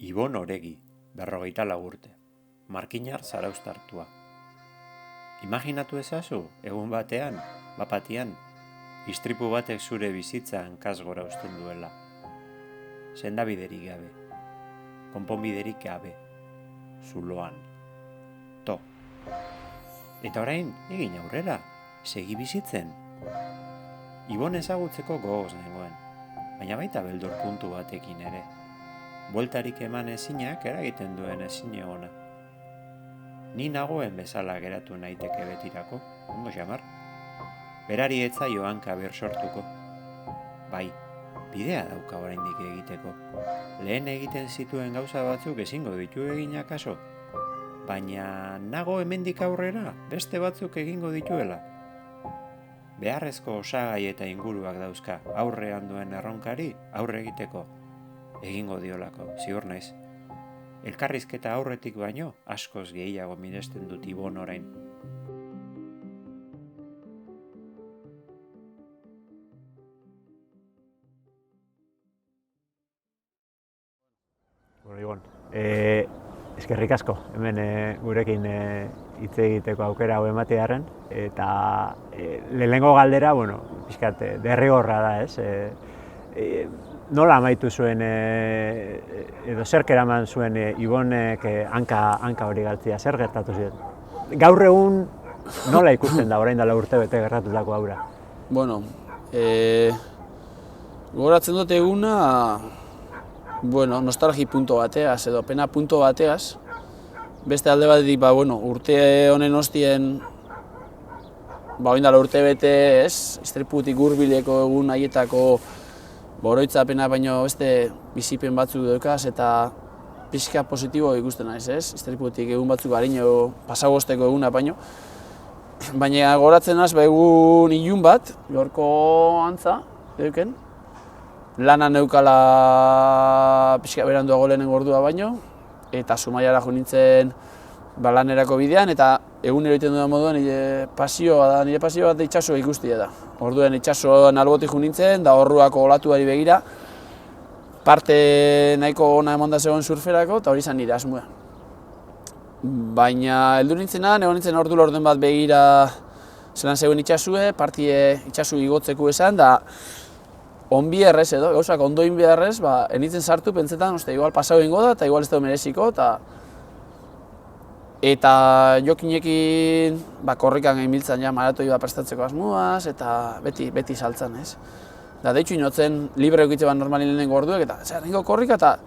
Ibon Oregi, 44 urte, markinar zarauztartua. Imaginatu ezazu, egun batean, bapatian, istripu batek zure bizitza hankasgora uzten duela. Sendabiderik gabe, konponbiderik gabe, zuloan, to. Eta orain, egin aurrera, segi bizitzen. Ibon ezagutzeko gogoz nengoen, baina baita beldur puntu batekin ere. Bueltarik eman ezinak eragiten duen ezin egona. Ni nagoen bezala geratu naiteke betirako, ondo xamar. Berari etza joanka ber sortuko. Bai, bidea dauka oraindik egiteko. Lehen egiten zituen gauza batzuk ezingo ditu egin akaso. Baina nago hemendik aurrera beste batzuk egingo dituela. Beharrezko osagai eta inguruak dauzka aurrean duen erronkari aurre egiteko. Egingo diolako, ziur naiz. Elkarrizketa aurretik baino askoz gehiago miresten dut Ibon orain. Ibon, eskerrik asko, hemen gurekin hitz egiteko aukera hau ematearren, eta lehenengo galdera, pixkat derrigorra da, ez? Nola amaitu zuen, edo zerk eraman zuen Ibonek hanka hori galtzea, zer gertatu ziren? Gaur egun nola ikusten da orain dela urtebete gertatutako aura? Gogoratzen dut eguna, nostalgi punto bateaz edo pena punto bateaz. Beste alde batetik, urte honen ostien, orain dela urtebete, ez? Istriputik hurbileko egun haietako oroitzapena baino beste bizipen batzuk daukaz eta pixka positibo ikusten naiz, ez? Istriputik egun batzuk harino pasagosteko eguna baino. Baina goratzen naiz egun ilun bat, gaurko antza, euken. Lana neukala pixka beranduago lehenengo ordua baino, eta Zumaiara jo nintzen lanerako bidean, eta egunero egiten dudan moduan nire pasioa da itsasoa ikustia da. Orduen itsasoan albotik jo nintzen, da orruako olatuari begira, parte nahiko ona emonda zegoen surferako, eta hori izan nire asmoa. Baina heldu nintzenan, egon nintzen ordu laurden bat begira zelan zegoen itsasue, partie itsasu igotzeko esan, da onbi errez edo, gauzak ondoin beharrez, enitzen sartu pentsetan, igual pasau egingo da, eta igual ez da mereziko, eta jokinekin korrikan gainbiltzan maratoi bat prestatzeko asmoaz, eta beti saltzan, ez? Da, deitxu inotzen libre eukitze bat normalin lehenengo orduek, eta zer, nengo korrika, eta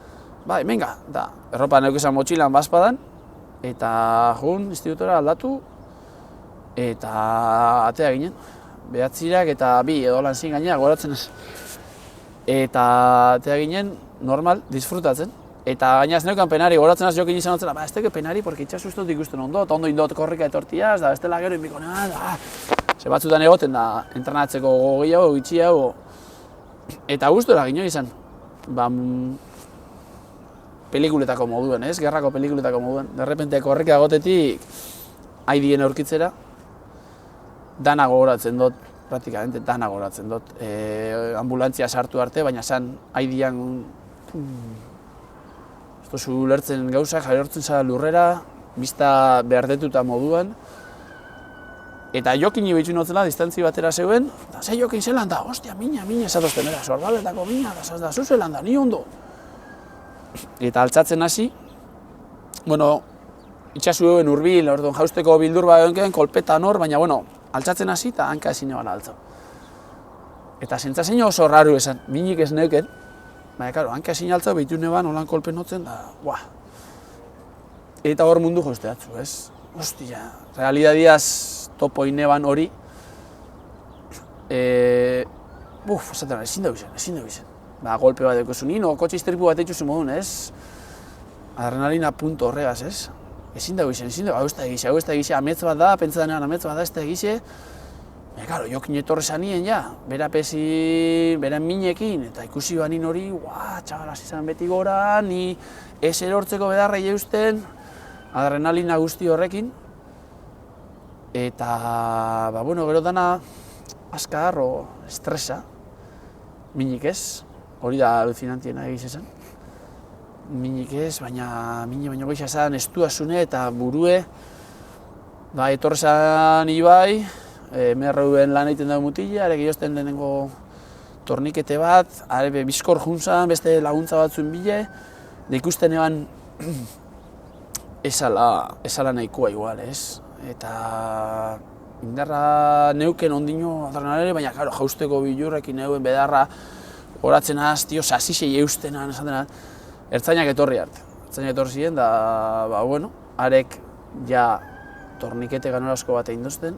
hemenga, da, erropa neukizan motxilan bazpadan, eta jun, institutora aldatu, eta atea ginen. Behatzirak eta bi edo lan zin gainera, goratzen ez. Eta atea ginen, normal, disfrutatzen. Eta gaina ez neukan penari, goratzen az jokin izan otzela, ez teke penari, porque itxasu ez dut ikusten ondo, eta ondo indot korrika etortiaz, da bestela gero inbiko nean, ze batzutan egoten da, entrenatzeko gehiago, gitxiago, eta gustora gino izan, pelikuletako moduen, ez, gerrako pelikuletako moduen, derrepente korrika egotetik, haidien aurkitzera, dana gogoratzen dut, praktikamente dana gogoratzen dut, ambulantzia sartu arte, baina zan haidian, zu lertzen gauzak, jarrortzen zara lurrera, bizta behardetuta moduan. Eta jokin ibitzu notzela, distantzi batera zeuen, eta ze jokin zelan da, ostia, mina, esatozten, sorbaletako mina, da, zu zelan da, ni ondo. Eta altzatzen hasi, itxasu eguen hurbil, orduan jausteko bildur bat egonken, kolpetan hor, baina, altzatzen hasi eta hanka ezin eban altzau. Eta sentzazein oso raru esan, minik ez neuken, baina, karo, hanka ezin altzau, behitu neban, holan kolpen notzen, da, Eta hor mundu jozteatzu, ez? Ostia, realidadiaz topo ineban hori, esaten, ezin da bizen. Golpe bat ekozu nino, kotxe istripu bat eitzuzu modun, ez? Adrenalina punto horregaz, ez? Ezin da bizen, hau ez da egize, ametz bat da, pentsa denean ametz bat da, ez da egize. Karo, jokin etorre zanien, bera pesi, bera minekin, eta ikusi banin hori, txabalaz izan beti gora, ni ez erortzeko bedarrei eusten, adrenalina guzti horrekin. Eta, gero dana, askar, estresa, minik ez, hori da alucinantiena egiz esan. minik ez, baina baino goixa zan estuasune eta burue. Ba, etorrezan Ibai, MRV-en lan egiten dago mutila, arek jozten lehenengo tornikete bat, are bizkor juntzan, beste laguntza batzuen bile, da ikusten eban esala nahikoa igual, ez? Eta indarra neuken ondino adrenalere, baina claro, jausteko bilurrekin neuen bedarra horatzen az, tio, sasisei eustenan, esaten ertzainak etorri arte. Ertzainak etorri ziren, da, ba, bueno, arek ja tornikete ganorazko bat egin dozten.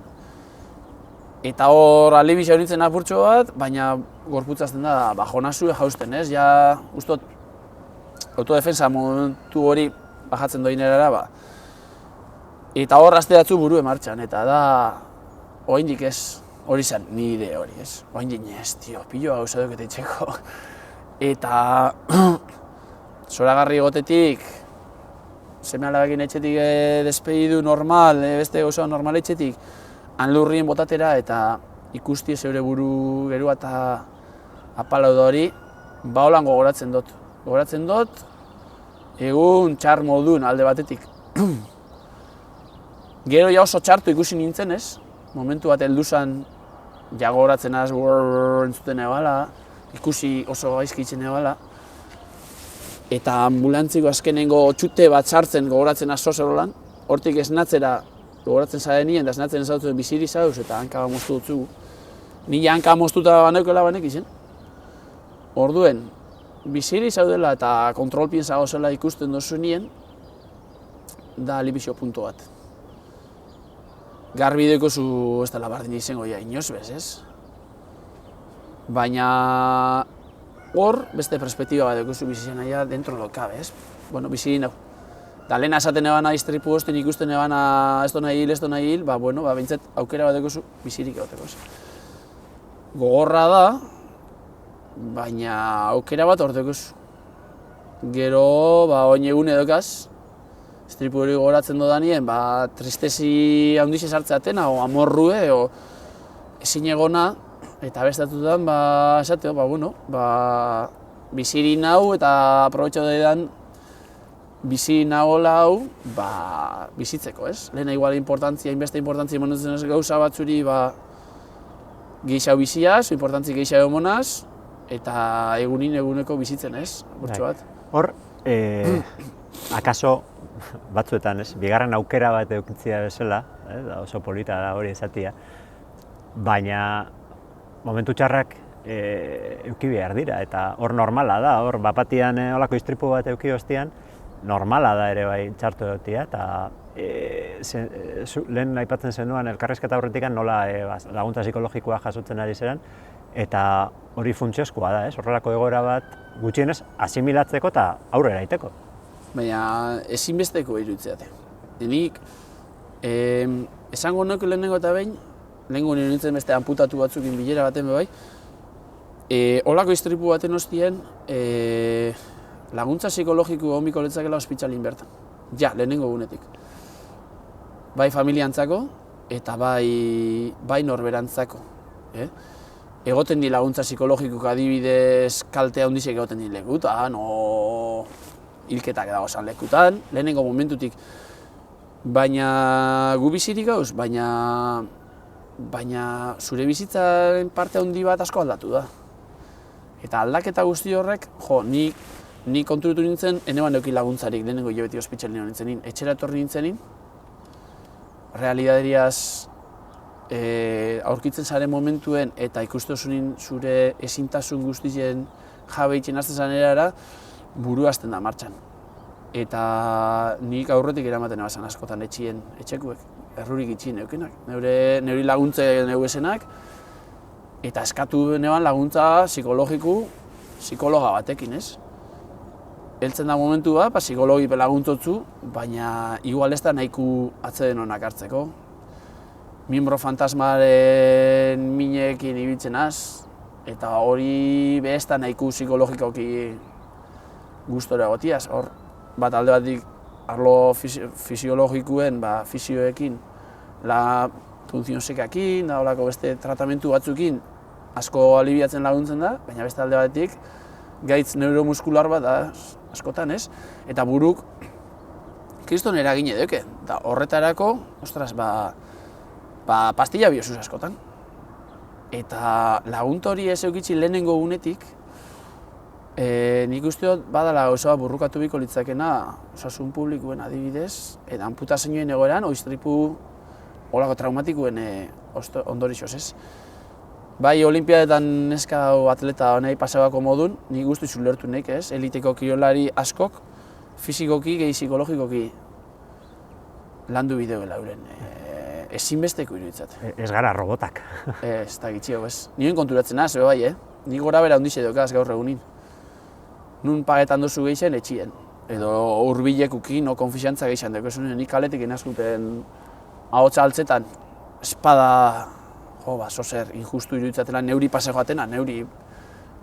Eta hor alibisa horitzen apurtxo bat, baina gorputzazten da bajonazue jausten, ez? Ja, ustot, autodefensa momentu hori bajatzen doin erara, ba. Eta hor asteatzu burue martxan, eta da, oraindik ez, hori zen, ni ide hori, ez? Oraindik ez, tio, piloa gauza duk eta itxeko. Eta, zoragarri egotetik, seme alabekin etxetik despedidu normal, beste gauza normal etxetik, hanlurrien botatera eta ikusti zeure buru gerua eta apalau da hori, ba holan gogoratzen dut. Gogoratzen dut, egun txar modun alde batetik. Gero ja oso txartu ikusi nintzen ez, momentu bat heldu zen ja gogoratzen az entzuten ebala, ikusi oso gaizki itzen ebala. Eta ambulantziko azkenengo txute bat sartzen gogoratzen az zozerolan, hortik esnatzera gogoratzen zaren nien, da esnatzen ezagutzen biziri zauz eta hanka moztu dutzugu. Ni hanka moztuta baneukela banek izen. Orduen, biziri zaudela eta kontrolpien zagozela ikusten dozu nien, da alibizio punto bat. Garbi dekozu ez dela bardin izango ja inoz bez, ez? Baina hor, beste perspektiba bat dekozu bizizien aia dentro lo cabe, ez? Bueno, bizirin hau. Da lehena esaten ebana istripu osten ikusten ebana ez dona hil, ba, bueno, ba, bintzat aukera bat dekozu bizirik egoteko, ez? Gogorra da, baina aukera bat hor dekozu. Gero, ba, oin egun edokaz, istripu hori gogoratzen dodanien, ba, tristezi handixe sartzeatena, o amorrue, o ezin egona, eta bestatutan, ba, esateo, ba, bueno, ba, biziri nau eta aprobetxo daidan bizi nagola hau, ba, bizitzeko, ez? Lehena igual importantzia, inbeste importantzia imonetzen ez gauza batzuri, ba, geixau biziaz, importantzi geixau emonaz, eta eguneko bizitzen, ez? Bortxo bat. Hor, akaso batzuetan, ez? Bigarren aukera bat eukitzia bezala, da oso polita da hori esatia, baina momentu txarrak euki behar dira, eta hor normala da, hor bapatian olako istripu bat euki ostian, normala da ere bai txartu egotia, eta lehen aipatzen zenuen elkarrizketa horretik nola laguntza psikologikoa jasotzen ari zeran, eta hori funtsiozkoa da, horrelako egoera bat gutxienez asimilatzeko eta aurrera egiteko. Baina ezinbesteko iruditzeate. Nik esango nuke lehenengo eta behin, lehenengo nire nintzen beste amputatu batzukin bilera baten bai, holako istripu baten ostien, laguntza psikologiko homiko letzakela ospitzalin bertan. Ja, lehenengo egunetik. Bai familiantzako eta bai norberantzako. Egoten di laguntza psikologikok adibidez kalte handizek egoten di lekutan, o hilketak dago zan lekutan, lehenengo momentutik. Baina gu bizirik gauz, baina zure bizitzaren parte handi bat asko aldatu da. Eta aldaketa guzti horrek, jo, Ni konturutu nintzen, eneban neuki laguntzarik, lehenengo hilabeti ospitxalino nintzenin, etxera etorri nintzenin, realidaderiaz aurkitzen zaren momentuen eta ikustosunin zure ezintasun guztien jabe itxen azten zanerara, buru hasten da martxan. Eta nik aurretik eramaten ebazan askotan etxekuek, errurik itxien eukenak, neuri laguntze neuesenak, eta eskatu neban laguntza psikologa batekin, ez? Heltzen da momentu bat, psikologi laguntzotzu, baina igual ez da nahiku atzeden honak hartzeko. Miembro fantasmaren minekin ibiltzen az, eta hori ez da nahiku psikologikoki gustora egotiaz. Hor, bat alde batik arlo fisiologikoen, fisioekin, funtzionzekakin, da holako beste tratamentu batzukin asko alibiatzen laguntzen da, baina beste alde batetik gaitz neuromuskular bat da askotan, ez? Eta buruk kriston eragine duke. Da horretarako, ostras, pastilla biosuz askotan. Eta lagunt hori ez eukitzi lehenengo unetik, nik uste dut badala gauza burrukatu biko litzakena osasun publikoen adibidez, eta amputazioen egoeran, oiztripu olako traumatikuen ondorixoz, ez? Bai, olimpiadetan neska atleta honei pasabako modun, nik guztu ulertu nek, ez? Eliteko kirolari askok, fizikoki, gehi psikologikoki landu bideoela euren. Ezinbesteko iruditzat. Ez gara robotak. Ez, eta gitxio, ez. Nioen konturatzen az, bai, Nik gora bera hundixe dokaz gaur egunin. Nun pagetan duzu geixen, etxien. Edo hurbilekuki, no konfiantza geixen dugu. Nik kaletik inazkuten ahotsa altzetan, espada, zozer, injustu iruditzatela, neuri pase joatena, neuri,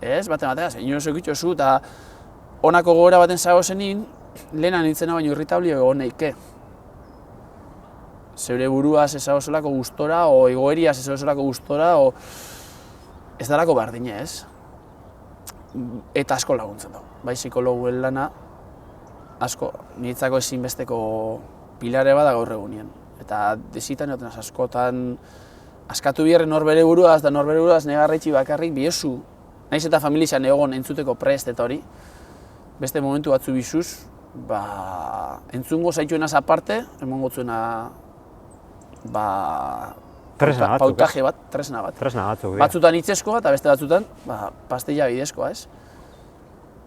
ez, baten, zein oso egitxo zu, eta honako gogora baten zago zenin, lehenan nintzena baino irritablio egon neike. Zeure buruaz ez zagozelako gustora, o egoeriaz ez zagozelako gustora, o ez darako bardine, ez? Eta asko laguntzen dago. Bai, psikologuen lana, asko, niretzako ezinbesteko pilare bada gaur egunien. Eta desitan egoten askotan, askatu biherren norbere buruaz, da norbere buruaz negarretxi bakarrik biozu. Naiz eta familizan egon entzuteko prest eta hori, beste momentu batzu bizuz, entzungo zaituenaz aparte, emongo zuena pautaje bat, tresna bat. Tresna batzuk, batzutan hitzezkoa eta beste batzutan pastilla bidezkoa, ez?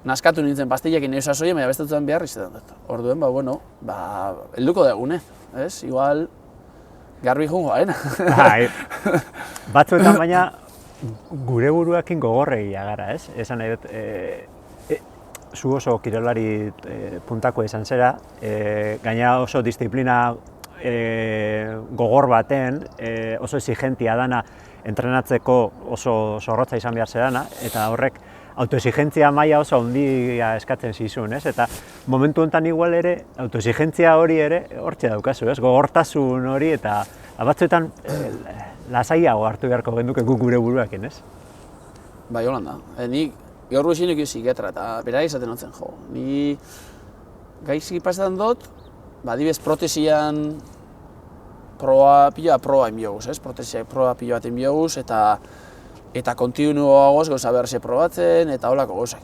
Naskatu nintzen pastillakin nire sasoien, baina beste batzutan behar izaten dut. Orduen, helduko dagune, ez? Igual, garbi jungoaren. Batzuetan baina gure buruakin gogorregia gara, ez? Esan nahi dut, zu oso kirolari puntakoa izan zera, gaina oso disiplina gogor baten, oso exigentia dana entrenatzeko oso zorrotza izan behar zerana, eta horrek autoexigentzia maila oso handia eskatzen zizun, ez? Eta momentu honetan igual ere, autoexigentzia hori ere hortxe daukazu, ez? Gogortasun hori eta batzuetan lasaiago hartu beharko genduke guk gure buruakin, ez? Bai, holan da. Nik gaur guzinik psikiatra eta bera izaten hotzen jo. Ni gaizki pasetan dut, adibidez protesian proba inbioguz, ez? Protesiak proba pilo bat inbioguz eta kontinuoagoz gauza beharze probatzen eta holako gauzak.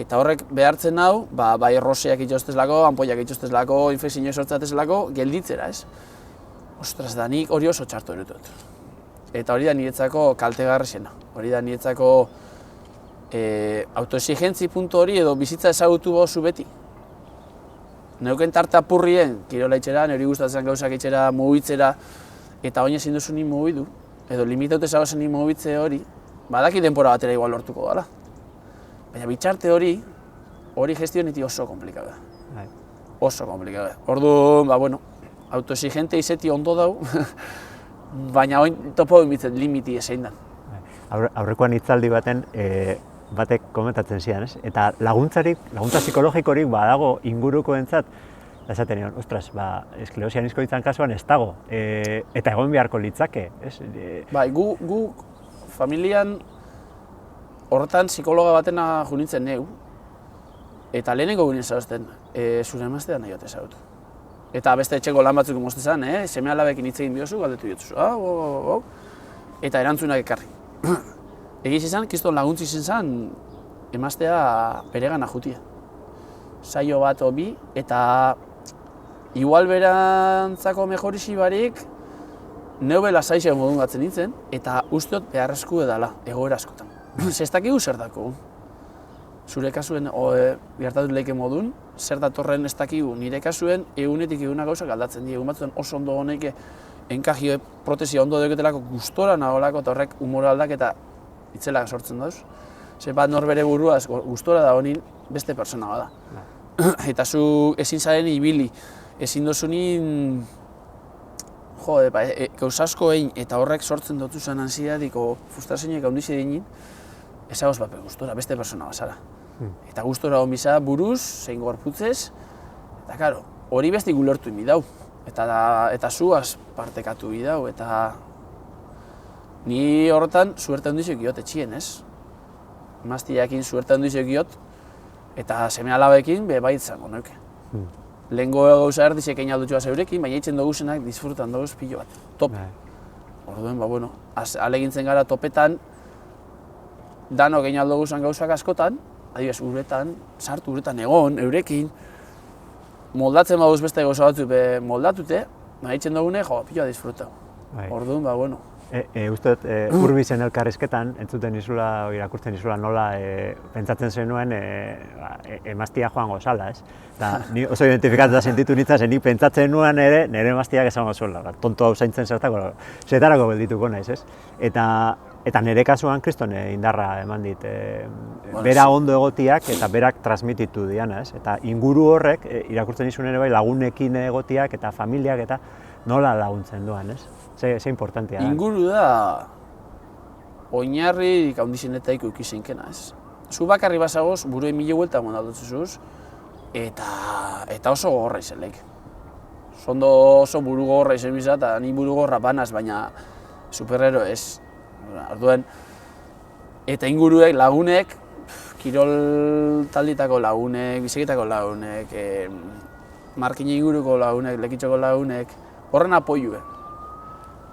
Eta horrek behartzen hau, bai roseak itxostezlako, ampoiak itxostezlako, infekzio sortzatezlako, gelditzera, ez? Ostras, da nik hori oso txartu erutut. Eta hori da niretzako kaltegarriena. Hori da niretzako autoexigentzi puntu hori edo bizitza ezagutu bozu beti. Neuken tarte apurrien, kirola itxera, niri gustatzen gauzak itxera, mugitzera, eta oin ezin duzu ni mugidu, edo limitaute zagozen ni mugitze hori, badaki denbora batera igual lortuko dela. Baina bitxarte hori gestioniti oso komplikada. Oso komplikada. Orduan, autoexigente izeti ondo dau, baina oin topo bintzen limiti ezein dan. Aurrekoan hitzaldi baten, batek komentatzen zidan, ez? Eta laguntza psikologikorik badago ingurukoentzat, esaten nion, ostras, esklerosia anizkoitzan kasuan ez dago, eta egon beharko litzake, ez? Bai, gu familian horretan psikologa batena junintzen neu, eta lehenengo ginen zauzten, zure emaztea nahi bat ezautu. Eta beste etxeko lan batzuk moztezan, seme alabekin hitz egin biozu, galdetu diotuzu, eta erantzunak ekarri. Egiz izan, kiston laguntzi izan emaztea beregana jutia. Saio bat bi, eta igual berantzako mejorixi barik neube lasaixea modun gatzen nintzen, eta usteot beharrezko edala, egoera askotan. Zestakigu zer dako. Zure kasuen gertatu leike modun, zer datorren ez dakigu. Nire kasuen egunetik eguna gauzak aldatzen dira. Egun batzutan oso ondo honeike enkajio protesia ondo deketelako gustora nagolako eta horrek humora aldaketa itzelak sortzen dauz. Ze bat norbere buruaz gustora da honin beste persona bada. Eta zu ezin zaren ibili, ezin dozunin gauz asko egin eta horrek sortzen dut zuzan ansiedadiko frustrazioak handize egin, ezagoz bape gustora, beste persona bazara. Eta gustora hon biza buruz, zein gorputzez, eta karo, hori beste gulertu imidau. Eta zuaz partekatu bidau, eta ni horretan suerte handizek jote txien, ez? emaztiakin suerte handu izekiot, eta seme alabekin bai izango nuke. Lehengo gauza erdizek egin aldutxua zeurekin, baina eitzen dugu zenak disfrutan dugu pilo bat. Top. Orduen, bueno, alegintzen gara topetan, danok egin aldugu zen gauzak askotan, adibidez, uretan, sartu uretan egon, eurekin, moldatzen baduz beste gauza batzuk moldatute, baina eitzen dugune, piloa disfrutau. Orduan, bueno. Uste dut, Urbizen elkarrizketan, entzuten izula, irakurtzen izula nola pentsatzen zenuen emaztia joango zala, ez? Ni oso identifikatuta sentitu nintzen, nik pentsatzen nuen ere, nire emaztiak esango zuela, tonto hau zaintzen zertarako geldituko naiz, ez? Eta nire kasuan kriston indarra eman dit, bera ondo egotiak eta berak transmititu diana, ez? Eta inguru horrek, irakurtzen izun ere bai, lagunekin egotiak eta familiak eta nola laguntzen duan, ez? Ze importantea da. Inguru da oinarri handizenetaiko ikizenkena, ez? Zu bakarri bazagoz, buruen mila huelta mondadutzuzuz, eta oso gogorra izelek. Oso buru gogorra izen bizat, eta ni buru gogorra banaz, baina superhero ez. Orduen, eta inguruek, lagunek, kirol talditako lagunek, biziketako lagunek, markine inguruko lagunek, lekitxoko lagunek, horren apoiue.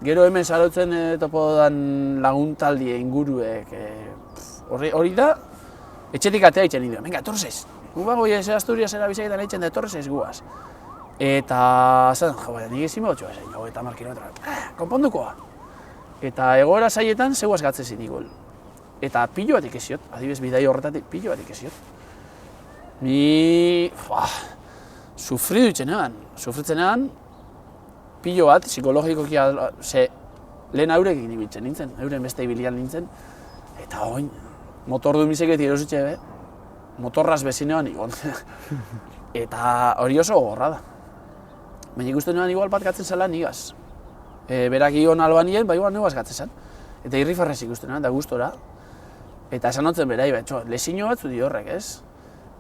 Gero hemen sarautzen topo dan laguntaldie inguruek, hori da, etxetik atea itzen nire, venga, etorrez, gu bago ez Asturiasera bizaketan eitzen da etorrez guaz. Eta, zaten, nik ezin behotxoa zen, eta 10 kilometroa, konpondukoa. Eta egoera zaietan, zegoaz gatzezin igol. Eta pilo bat ikeziot, adibidez bidai horretatik, pilo bat ikeziot. Ni, sufridu sufritzen egan, pilo bat, psikologikoki, lehen eurekin ibiltzen nintzen, euren beste ibilian nintzen, eta oin, motordu miseketi erositxe be, motorraz bezinean igon. Eta hori oso gogorra da. Baina ikusten nuen igual bat gatzen zela nigaz. Berak igon albanien, igual nigaz gatzen zen. Eta irrifarrez ikusten nuen, da gustora. Eta esan notzen berai, lesino batzu di horrek, ez?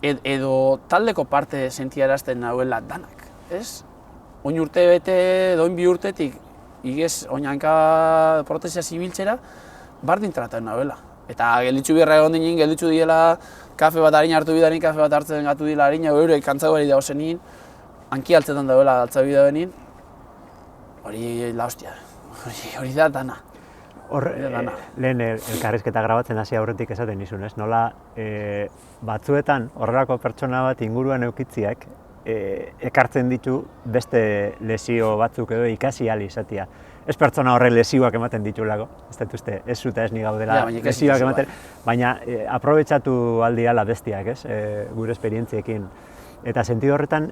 Edo taldeko parte sentiarazten nahuela danak, ez? Oin urte bete, doin 2 urtetik, igez oinanka protesia zibiltzera, bardin tratatzen nahuela. Eta gelditzu birra egon dinen, gelditzu diela, kafe bat harin hartu bidanin, kafe bat hartzen gatu dila harin, eurek kantzago beri dago zenin, hanki altzetan dagoela altza bidea benin, hori la hostia, hori da dana. Lehen elkarrizketa grabatzen hasi aurretik esaten nizun, ez? Nola batzuetan horrelako pertsona bat inguruan eukitziak ekartzen ditu beste lesio batzuk edo ikasi ahal izatea. Ez pertsona horre lesioak ematen ditulako, ez dut uste, ez zuta ez ni gaudela lesioak ematen, baina aprobetxatu aldiala bestiak, ez? Gure esperientziekin. Eta sentido horretan,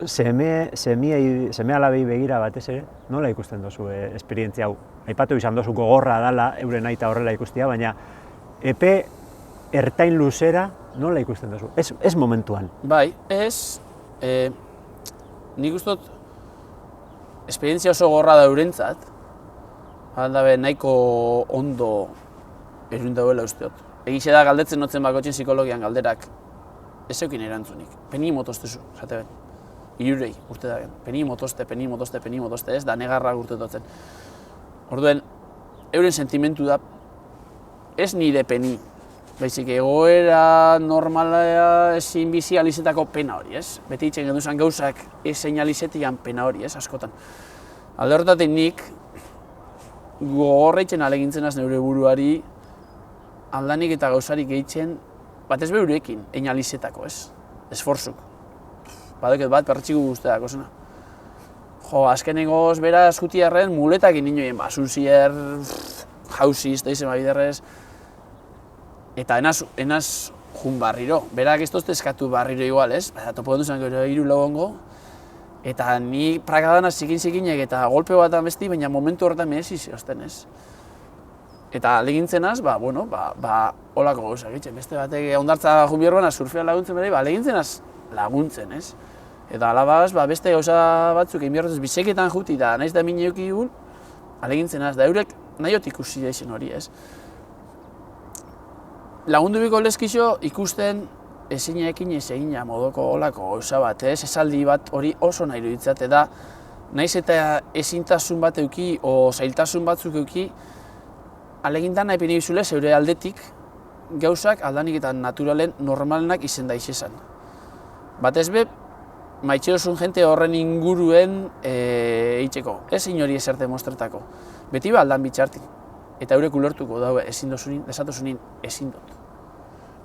seme alabei begira batez ere, nola ikusten duzu esperientzia hau? Aipatu izan duzu gogorra dela, euren aita horrela ikustia, baina epe ertain luzera nola ikusten duzu? Ez momentuan. Bai, nik ustot esperientzia oso gogorra da eurentzat, aldabe nahiko ondo erun dauela usteot. Egixe da galdetzen notzen bakotxen psikologian galderak, ez eukin erantzunik. Peni motostezu, zate ben. Irurei urte da gen. Peni motoste, ez da negarra urtetotzen. Orduen, euren sentimentu da, ez nire peni. Baizik egoera normala ezin bizi alizetako pena hori, ez? Beti itzen genduzan gauzak ezin alizetikan pena hori, ez, askotan. Alde horretatik nik gogorra itzen alegintzen az neure buruari aldanik eta gauzarik gehitzen batez beurekin egin alizetako, ez? Esforzuk. Badeket bat pertxiku guzteak, osuna. Jo, azkenegoz beraz jutiarren muletakin ninoen, basunzier, jauziz, da izen biderrez. Eta enaz jun barriro. Berak ez tozte eskatu barriro igual, ez? Topo duzan gero 3 lagongo. Eta ni prakadana zikin-zikinek eta golpe bat amesti, baina momentu horretan meheziz zehozten, ez? Eta alegintzen holako gauza egiten. Beste batek ondartza junbierbana surfean laguntzen bere, alegintzen az laguntzen, ez? Eta alabaz, beste gauza batzuk egin behar biseketan juti da, nahiz da mine euki gul, alegintzen az, da eurek nahiot ikusi da izen hori, ez? Lagundu biko lezkixo ikusten ezinekin egina modoko olako gauza bat, ez? Esaldi bat hori oso nahi iruditzat, eta nahiz eta ezintasun bat euki o zailtasun batzuk euki, alegintan nahi pini bizule zeure aldetik gauzak aldanik eta naturalen normalenak izen da izan. Batez be, maitxe duzun jente horren inguruen eitzeko, ez inori eserte mostretako. Beti ba aldan bitxartin. Eta eurek ulertuko daue ezin dozunin, desatuzunin ezin dut.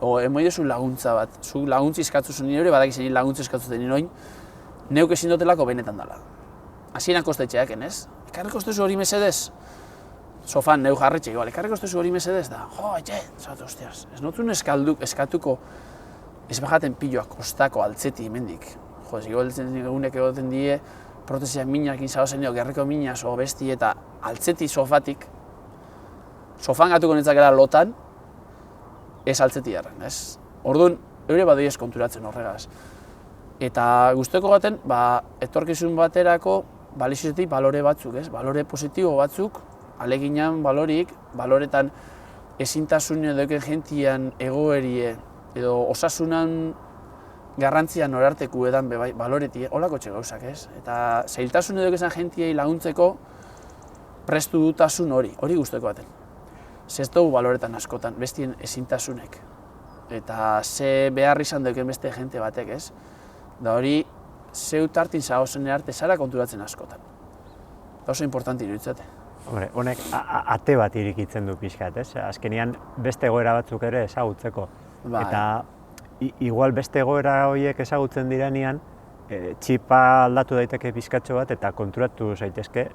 O, emoi duzu laguntza bat, zu laguntza izkatzuzunin eure, badakizenin laguntza izkatzuzunin oin, neuk ezin dutelako benetan dela. Hasieran kostetxeaken, ez? Ekarriko ostezu hori mesedez? Sofan, neu jarretxe, igual, ekarriko ostezu hori mesedez da? Jo, etxe, zatu, hostias, ez notzun eskatuko ez bajaten piloak kostako altzeti hemendik. Jo, ez igual egunek egoten die, protesiak minakin zaozen dio, gerriko minaz o besti eta altzeti sofatik, sofan gatuko nintzakela lotan, ez altzeti erren, ez? Orduan, eure badoi ez konturatzen horregaz. Eta guzteko gaten, etorkizun baterako balizizetik balore batzuk, ez? Balore positibo batzuk, aleginan balorik, baloretan ezintasun edoken jentian egoerie, edo osasunan garrantzian orarteku edan bebai, baloretie, holako txe gauzak, ez? Eta zailtasun edokezan jentiei laguntzeko prestu dutasun hori guzteko baten. Ez dugu baloretan askotan, bestien ezintasunek. Eta ze behar izan duken beste jente batek, ez? Da hori, zeu tartin zagozen arte zara konturatzen askotan. Da oso importanti iruditzate. Hombre, honek ate bat irikitzen du pixkat, ez? Azkenean beste egoera batzuk ere ezagutzeko. Bai. Eta igual beste egoera horiek ezagutzen direnean, txipa aldatu daiteke pixkatxo bat eta konturatu zaitezke.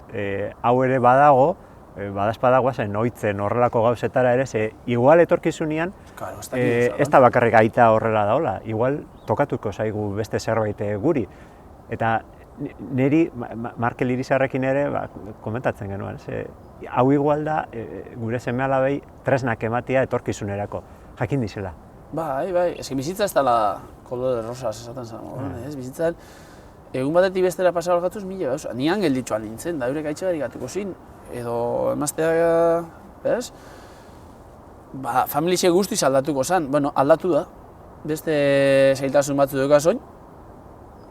Hau ere badago, badazpadagoa zen ohitzen horrelako gauzetara ere, ze igual etorkizunean Claro, ez da bakarrik aita horrela daola, igual tokatuko zaigu beste zerbait guri. Eta niri, Markel Irizarrekin ere komentatzen genuen, hau igual da gure seme-alabei tresnak ematia etorkizunerako, jakin dizela. Bai, eski bizitza ez dela koldo de rosas esaten zen, ez? Bizitzan, egun batetik bestera pasa holgatzuz mila gauza. Ni gelditxoan nintzen, da eurek aitxe gatuko zin, edo emaztea, ez? Familixe guztiz aldatuko zen, bueno, aldatu da. Beste zailtasun batzu dukaz oin,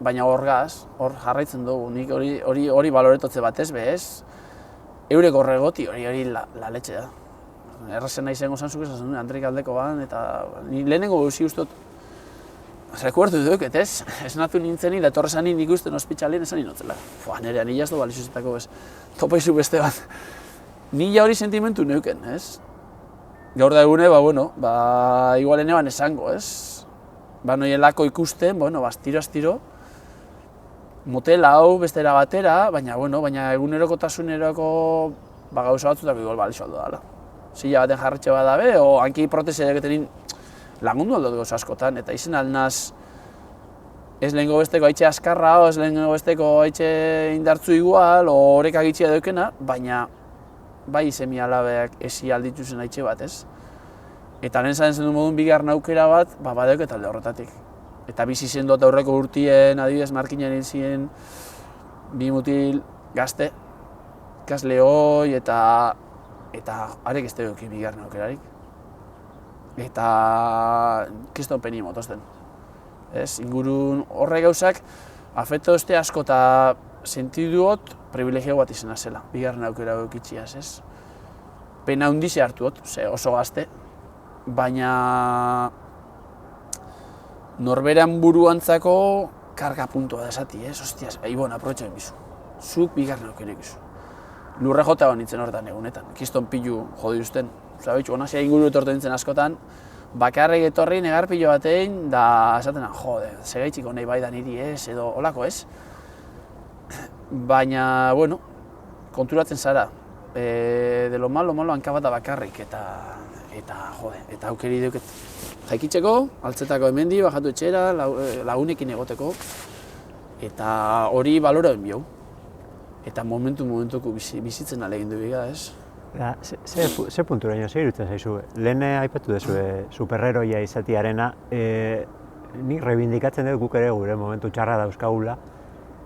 baina hor jarraitzen dugu, nik hori baloretotze batez bez, eurek horregoti hori la letxe da. Errazen nahi zen gozan zuk esan Andreik aldeko ban, eta ni lehenengo gauzi ustot, rekuerdu duket, ez? Esnatu nintzen da etorrezan nik usten ospitxalien esan inotzela. Nire anila ez du balizuzetako bez, topaizu beste bat. Nila hori sentimentu neuken, ez? Gaur da egune, igual eneban esango, ez? Noielako ikusten, astiro, motel hau bestera batera, baina egunerokotasunerako gauza batzutako igual balizu dela. Zila baten jarretxe bat dabe, o hanki protese edeketenin lagundu aldo dugu askotan, eta izen alnaz ez lehenko besteko haitxe askarra, ez lehenko besteko haitxe indartzu igual, o horrek agitxia daukena, baina bai semi alabeak ezi aldituzen haitxe bat, ez? Eta lehen zaren zen du modun bigarren aukera bat, badeuket alde horretatik. Eta bizi zen dut aurreko urtien, adibidez Markinaren ziren, bi mutil gazte, ikasle hoi, eta arek ez dugu bigarren aukerarik. Eta kiston peni motozten. Ingurun horre gauzak, afekto este asko eta sentiduot privilegio bat izena zela, bigarren aukera eukitxiaz, ez? Pena hundize hartuot, oso gazte, baina norberan buruantzako karga puntua da esati, ez? Ostias, Ibon, aprobetxaben bizu. Zuk bigarren aukera ikizu. Lurre jota hon nintzen horretan egunetan, kiston pilu jodi usten. Zabitxu, onazia inguru etorten nintzen askotan, bakarrik etorri negar pilo batein, da esaten, segaitxiko nahi bai da niri ez, edo holako ez. Baina, konturatzen zara, de lo malo hankabata bakarrik, eta aukeri duket. Jaikitzeko, altzetako hemendi, bajatu etxera, lagunekin egoteko, eta hori baloren biau. Eta momentuko bizitzen alegindu biga, ez? Ze punturaino, ze irutzen zaizu? Lehen aipatu duzu superheroia izatiarena, nik reibindikatzen dut guk ere gure momentu txarra dauzkagula,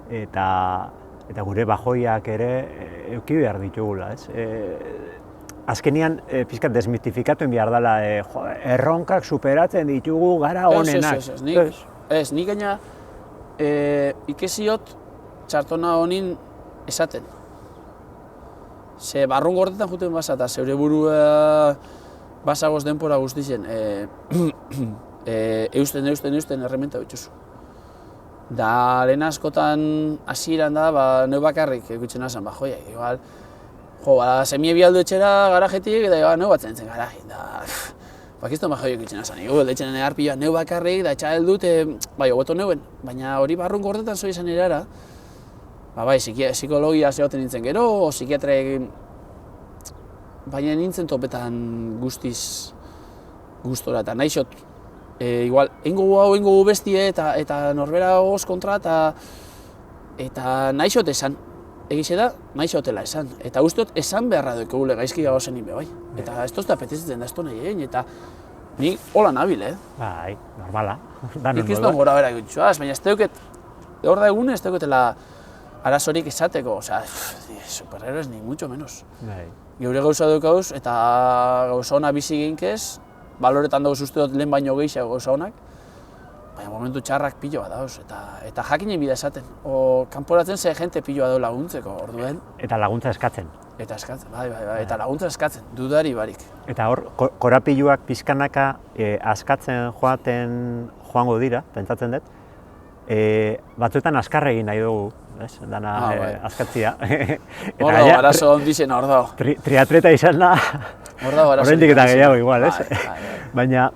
eta gure bajoiak ere eduki behar ditugula, ez? Azkenian, pixkat desmitifikatu behar dela, erronkak superatzen ditugu gara honenak. Ez, nik gaina ikesiot txartona honin esaten. Ze barrun gortetan juten basa eta zeure burua basagoz denpora guztien eusten errementa bitxuzu. Da lehen askotan hasieran da, neu bakarrik ikutzen nazan, joia, igual, semie bialdu etxera garajetik, eta neu batzen zen garaje, da, bakizton joia ikutzen nazan, etxenan egarpioa neu bakarrik, da etxa heldut, hobeto neuen, baina hori barrun gordetan zoi izan erara, psikologia zehoten nintzen gero, psikiatrek, baina nintzen topetan guztiz gustora, eta naixot, igual, ingo bestie eta norbera goz kontra, eta naixot esan, egize da, naixotela esan, eta usteot esan beharra duekegule gaizki gagozen inbe, bai. Eta ez tozta apetizitzen da ez nahi egin, eta ni hola nabil, Bai, normala. Nik ez duen gora bera egitxuaz, baina ez deuket, hor da egune ez deuketela arazorik esateko, superhéroes ni mucho menos. Geure gauza dukauz, eta gauza hona bizi ginkez, baloretan dauz uste dut lehen baino gehiago gauza honak, baina momentu txarrak pilo bat dauz, eta jakinen bida esaten. Kanporatzen ze jente piloa dau laguntzeko, orduen. Eta laguntza eskatzen. Eta eskatzen, bai, eta laguntza eskatzen, dudari barik. Eta hor, korapiluak pizkanaka askatzen joango dira, pentsatzen dut, batzuetan azkar egin nahi dugu, dana askatzia. Hor dago, arazo ondixen hor dago. Triatleta izan da, horrendik eta gehiago igual, ez? Baina,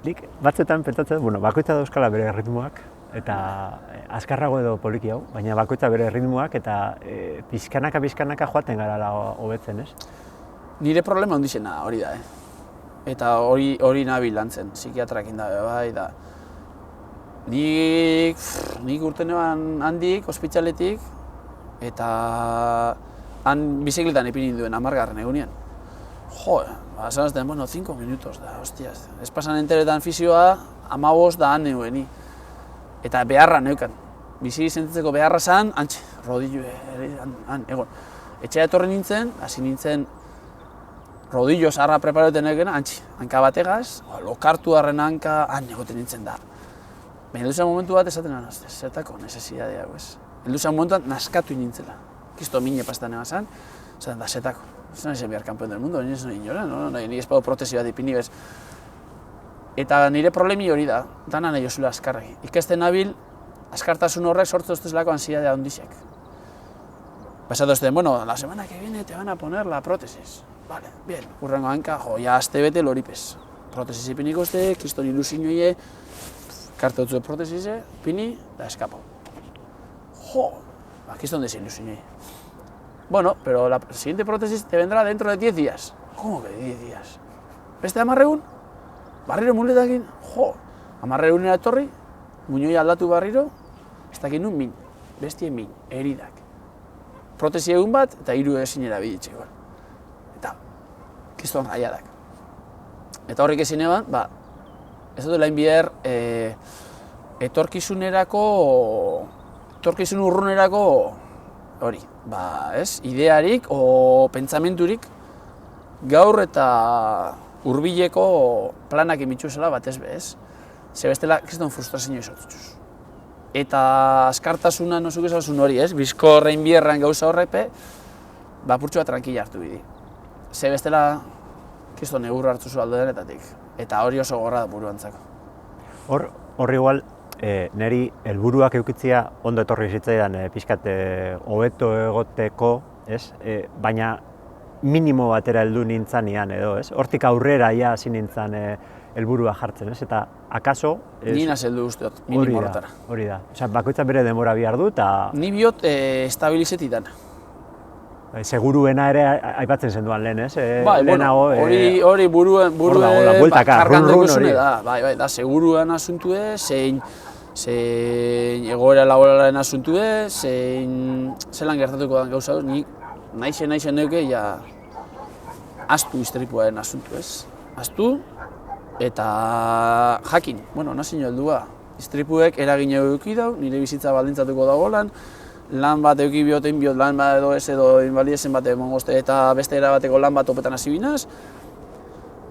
nik batzuetan pentsatzen, bakoitza dauzkala bere ritmoak, eta azkarrago edo poliki hau, baina bakoitza bere ritmoak, eta pizkanaka joaten gara hobetzen, ez? Nire problema ondixena hori da, eta hori nabil lantzen, psikiatrakin da, bai, da. Nik urten eban handik, ospitaletik, eta han bizikletan ipinin duen 10. egunean. Esan azten, 5 minutos da, hostias. Ez pasan enteretan fizioa, 15 da han neuen. Eta beharra neukan. Bizi sentitzeko beharra zan, antxe, rodillo, egon. Etxea etorri nintzen, hasi nintzen rodillo zaharra preparoten egena, antxe, hanka bategaz, lokartu harren hanka, egoten nintzen da. Baina heldu momentu bat esaten zetako necesidadea, ez? Heldu momentu bat naskatu nintzela. Kisto mine pastan egazan, zaten da zetako. Ez nahi zen behar kampeon del mundo, ez nahi inoren, nire espado protesi bat ipini bez. Eta nire problemi hori da, dana nahi jozula askarregi. Ikasten nabil, askartasun horrek sortu oztezlako ansiedadea ondixek. Pasatu ezten, la semana que viene te van a poner la prótesis. Vale, bien, urrengo hanka, ya aste bete loripez. Prótesis ipiniko ezte, kiston ilusioie, karte dutzu protesize, pini, da eskapo. Aquí es donde se ilusioné. Bueno, pero la siguiente prótesis te vendrá dentro de 10 días. ¿Cómo que 10 días? Beste 10 egun? Barriro muletakin? 10 egunera etorri, muñoi aldatu barriro, ez dakit nun min, bestie min, heridak. Protesi egun bat, eta 3 ezinera biditxe igual. Eta, kiston raiadak. Eta horrik ezin eban, ez dut lain bihar etorkizun urrunerako hori, idearik o pentsamenturik gaur eta hurbileko planak emitxuzela batez bez. Ze bestela, kriston frustrazio izotutxuz. Eta askartasuna nosuk ezasun hori, bizko horrein bierran gauza horrepe, purtsu bat tranquila hartu bidi. Ze bestela, kriston egurra hartu zu aldo denetatik. Eta hori oso gorra da buruantzako. Hor igual, niri helburuak eukitzia ondo etorri zitzaidan pixkat hobeto egoteko, baina minimo batera heldu nintzanean edo, hortik aurrera ja hasi nintzen helburua jartzen, eta akaso... Ni naz heldu usteot, minimo horretara. Hori da, bakoitza bere denbora behar du eta... Ni biot estabilizetik dana. Seguruena ere aipatzen zenduan lehen, hori buruen kargandeko zune da, da, seguruan asuntue, zein egoera laboralaren asuntue, zelan gertatuko den gauza, nik naixen neuke, astu istripuaren asuntu ez. Astu eta jakin, nazin heldua. Istripuek eragin eduki dau, nire bizitza baldintzatuko dagoelan, lan bat euki biotein biot, lan bat edo ez edo inbalidezen bat emongoste eta beste erabateko lan bat opetan hasi binaz.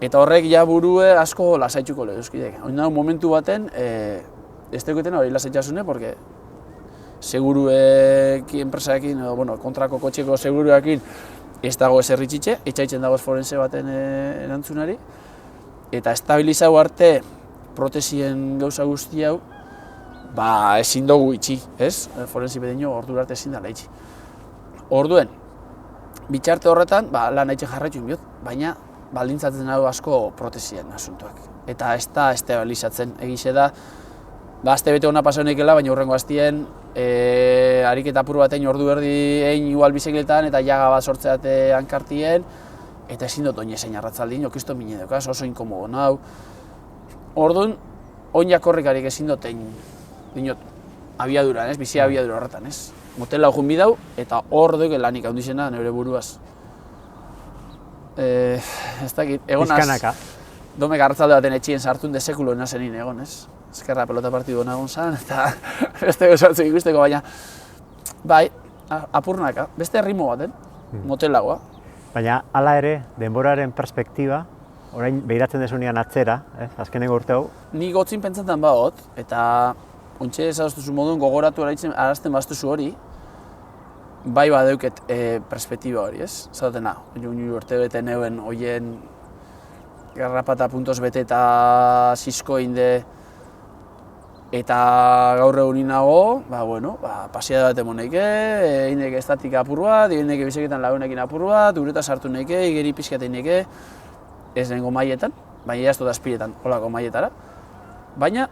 Eta horrek ja burue asko lasaitxuko lehuzkidek. Hori nahi momentu baten, ez teuketen hori lasaitxasune, porque seguruekin, enpresaekin, kontrako kotxeko seguruekin ez dago ezer itxitxe, etxaitzen dago forense baten erantzunari, eta estabilizau arte protesien gauza guzti hau, ba ezin dugu itxi, ez? Forensi bedino ordura arte ezin dela itxi. Orduen, bitxarte horretan, ba, lan haitxe jarraitu inbiot, baina baldintzatzen hau asko protesien asuntuak. Eta ez da estabilizatzen, egize da, ba, azte bete hona pasa honekela, baina hurrengo aztien, ariketa apur bat ordu erdi egin igual bizikletan eta jaga bat sortzeate hankartien, eta ezin dut oin ezein arratzaldin, okizto mine dukaz, oso inkomodo nau. Orduan, oin jakorrikarik ezin dut egin, dinot, abiaduran, ez, bizi abiadura horretan, ez. Motela hojun bidau, eta hor duk lanik handizena neure buruaz. Ez dakit, egonaz, Pizkanaka. domek arratzalde baten etxien sartun desekulo enazenin egon, ez. Ezkerra pelota partidu nagon zan, eta beste gozatzu ikusteko, baina, bai, apurnaka, beste ritmo baten, motelagoa. Baina, hala ere, denboraren perspektiba, orain behiratzen desunean atzera, azkeneko urte hau, Ni gotzin pentsatzen bagot, eta ontxe ezagustuzu moduen gogoratu arazten baztuzu hori, bai badeuket perspektiba hori, ez? Zatena, urte bete neuen hoien garrapata puntos bete eta sisko inde, eta gaur egunin nago, ba, bueno, ba, pasiada bat emoneke, eineke estatika apur bat, eineke biseketan lagunekin apur bat, ureta sartu neke, igeri pixkatein neke, ez nengo maietan, baina jaztu da aspiretan, holako maietara. Baina,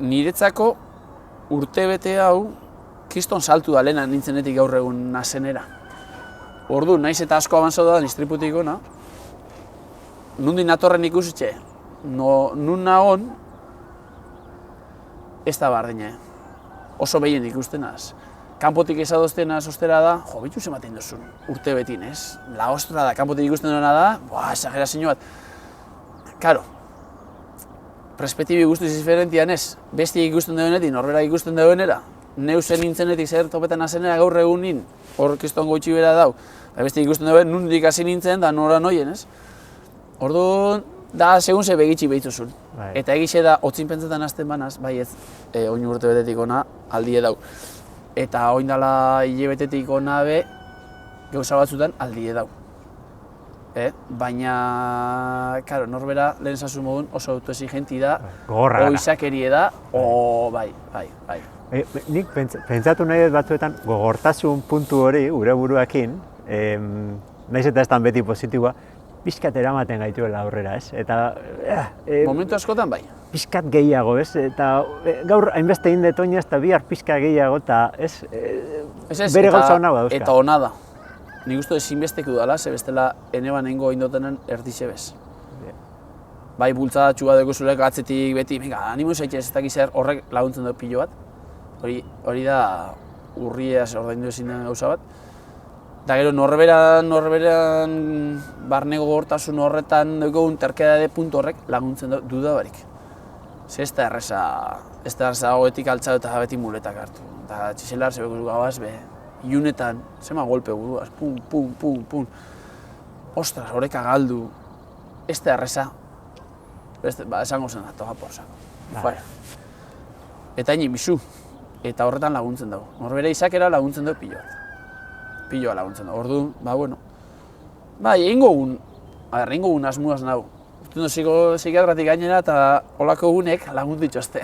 niretzako urte bete hau, kriston saltu da lehena nintzenetik gaur egun nazenera. Ordu, naiz eta asko abantzau da istriputik ona, nundi natorren ikusitxe, nun nagon, ez da bardine, oso behien ikustenaz. Kanpotik ezadoztena ostera da, jo, bitu zematen duzun, urte betin, ez? La ostra da, kanpotik ikusten duena da, exagerazio bat. Karo, perspektibi guztiz diferentian ez, besti ikusten duenetik, norbera ikusten duenera, neuzen nintzenetik zer topetan azenera gaur egunin, hor kriston goitxi bera dau, besti ikusten duen, nundik hasi nintzen da nora noien, ez? Orduan, da, segun ze begitxi behituzun. Eta egixe da, hotzin pentsetan hasten banaz, bai ez, oin urte betetik ona, aldie dau. Eta oin dala hilebetetik ona be, gauza batzutan aldie dau. Baina, karo, norbera lehen zazu modun oso autoexigenti da, gogorra gara. Oizakerie da, bai. Nik pentsatu nahi dut batzuetan gogortasun puntu hori gure buruakin, nahiz eta ez dan beti positiboa, pixkat eramaten gaituela aurrera, ez? Eta... momentu askotan bai. Pixkat gehiago, ez? Eta gaur hainbeste indet oinaz eta bihar pixka gehiago, eta ez? Bere gauza hona dauzka. Eta hona da. Nik uste ezinbesteko dala, ze bestela eneban nengo indotenen erdixe bez. Bai, bultzadatxu bat dugu zulek atzetik beti, venga, animo zaitez ez dakiz horrek laguntzen dut pilo bat. Hori da urriaz ordaindu ezin den gauza bat. Eta gero norberan barne gogortasun horretan dugun terkedade puntu horrek laguntzen duda barik. Ze ez da erreza goetik altzatu eta beti muletak hartu. Eta txiselar zebeko gauaz be, iunetan, zema golpe buruaz, pum. Ostras, horreka galdu, ez da erreza. Esango zen atoga porzako. Eta hain bizu, eta horretan laguntzen dugu. Norbera izakera laguntzen dugu piloa laguntzen da. Orduan, ba, bueno. Bai, egingo gun asmuaz nahu. Urtun psikiatratik gainera eta holako gunek lagundu dituzte.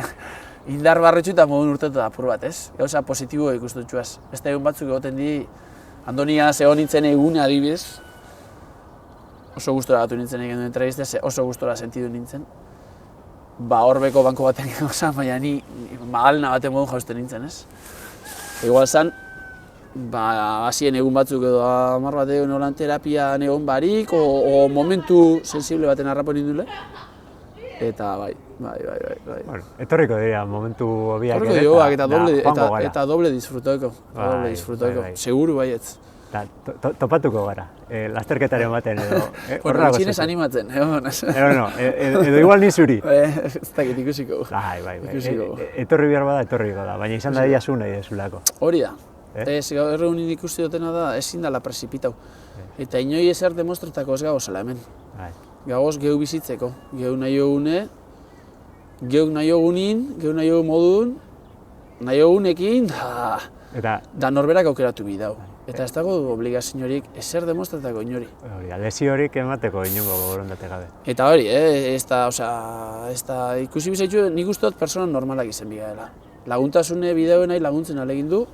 Indar barretxu eta modun urtetu da apur bat, ez? Gauza positibo ikustutxuaz. Beste egun batzuk egoten di, Andonia zegoen nintzen egune adibidez. Oso gustora gatu nintzen egin duen entrevistez, oso gustora sentidu nintzen. Ba, horbeko banko baten gauza, baina ni magalena baten modun jausten nintzen, ez? Igual zan, hasien egun batzuk edo 10 bat egun holan terapian egon barik, o momentu sensible baten harrapo nindule. Eta bai. Bueno, etorriko dira momentu hobiak ere, eta doble disfrutoko. Seguru baietz. Topatuko gara, lasterketaren baten edo... Horretxinez animatzen, edo igual ni zuri. Ez dakit ikusiko. Bai. Etorri behar bada, etorriko da, baina izan da diazu nahi dezulako. Hori da. Ez gaur egunin ikusi dutena da, ezin dela presipitau. Eta inoi ezer demostretako ez gagozela hemen. Gagoz geu bizitzeko, geu nahi egune, geu nahi egunin, geu nahi egun modun, nahi egunekin, da norberak aukeratu bidau. Eta ez dago obligaziorik ezer demostratako inori. Hori, lesiorik emateko inongo borondate gabe. Eta hori, ez da, ikusi bizaitu nik uste dut persona normalak izen bigaela. Laguntasune bideoenai laguntzen alegin du,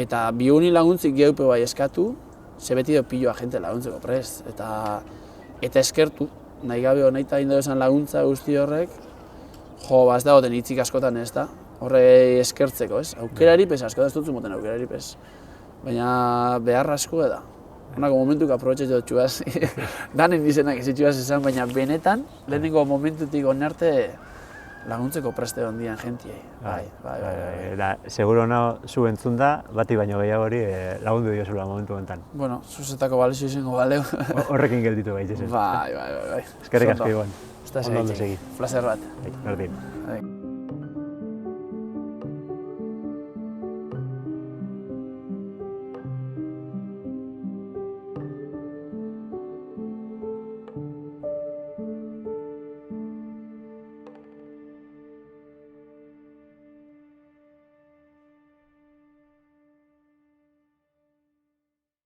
eta biuni laguntzik geupe bai eskatu, ze beti do piloa jente laguntzeko prest. Eta eskertu, nahi gabe honaita indo esan laguntza guzti horrek, jo, ez dagoten hitzik askotan ez da, horre eskertzeko, ez? Aukerari pez, askotan ez dut zumoten aukerari pez. Baina behar asko da. Honako momentuk aprobetxatu dut txuaz. Danen izenak ez txuaz esan, baina benetan, lehenengo momentutik onarte laguntzeko preste hondian jentiei. Bai. Eta, seguro nago zu entzun da, bati baino gehiago hori lagundu diozula momentu honetan. Bueno, zuzetako balezio izango baleu. Horrekin gelditu gaitzezen. Bai. Eskerrik asko, Ibon. Ez da Ondo segi. Placer bat. Berdin. Bai.